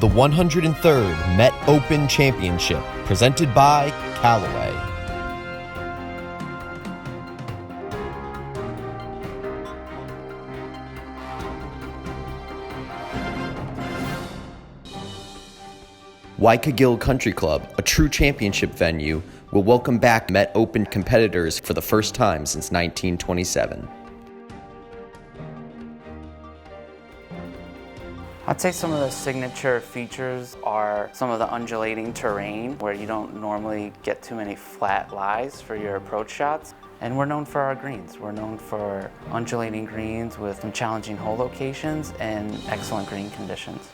The 103rd Met Open Championship, presented by Callaway. Wykagyl Country Club, a true championship venue, will welcome back Met Open competitors for the first time since 1927. I'd say some of the signature features are some of the undulating terrain where you don't normally get too many flat lies for your approach shots. And we're known for our greens. We're known for undulating greens with some challenging hole locations and excellent green conditions.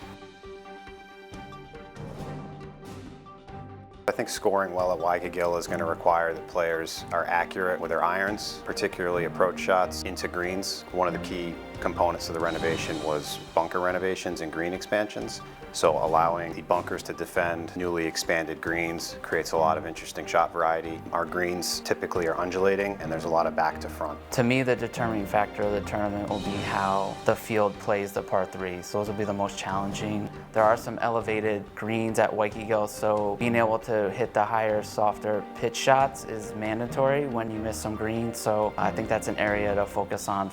I think scoring well at Wykagyl is going to require that players are accurate with their irons, particularly approach shots into greens. One of the key components of the renovation was bunker renovations and green expansions. So allowing the bunkers to defend newly expanded greens creates a lot of interesting shot variety. Our greens typically are undulating and there's a lot of back to front. To me, the determining factor of the tournament will be how the field plays the par threes. Those will be the most challenging. There are some elevated greens at Wykagyl, so being able to hit the higher, softer pitch shots is mandatory when you miss some greens. So I think that's an area to focus on.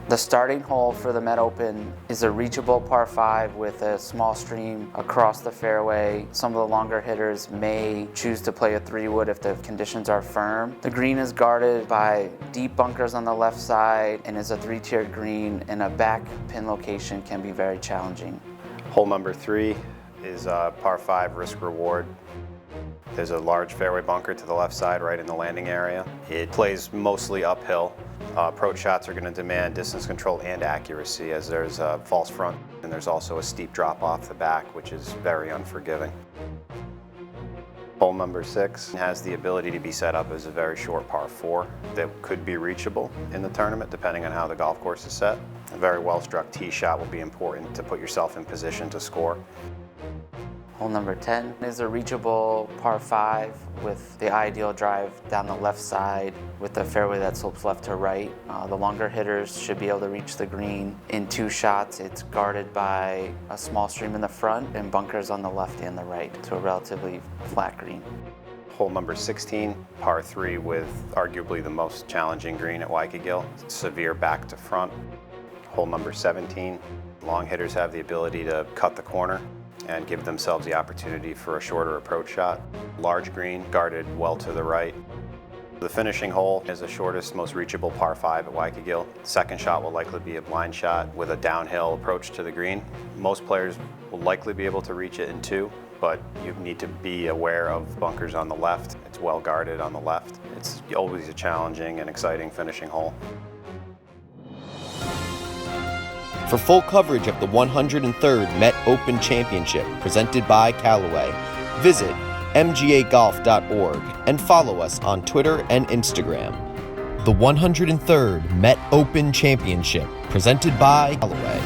The starting hole for the Met Open is a reachable par 5 with a small stream across the fairway. Some of the longer hitters may choose to play a 3-wood if the conditions are firm. The green is guarded by deep bunkers on the left side and is a 3-tiered green, and a back pin location can be very challenging. Hole number 3 is a par 5 risk reward. There's a large fairway bunker to the left side right in the landing area. It plays mostly uphill. Approach shots are going to demand distance control and accuracy, as there's a false front and there's also a steep drop off the back, which is very unforgiving. Hole number 6 has the ability to be set up as a very short par 4 that could be reachable in the tournament depending on how the golf course is set. A very well struck tee shot will be important to put yourself in position to score. Hole number 10 is a reachable par 5 with the ideal drive down the left side with a fairway that slopes left to right. The longer hitters should be able to reach the green in 2 shots. It's guarded by a small stream in the front and bunkers on the left and the right to a relatively flat green. Hole number 16, par 3 with arguably the most challenging green at Wykagyl. Severe back to front. Hole number 17, long hitters have the ability to cut the corner and give themselves the opportunity for a shorter approach shot. Large green, guarded well to the right. The finishing hole is the shortest, most reachable par 5 at Wykagyl. Second shot will likely be a blind shot with a downhill approach to the green. Most players will likely be able to reach it in 2, but you need to be aware of bunkers on the left. It's well guarded on the left. It's always a challenging and exciting finishing hole. For full coverage of the 103rd Met Open Championship, presented by Callaway, visit mgagolf.org and follow us on Twitter and Instagram. The 103rd Met Open Championship, presented by Callaway.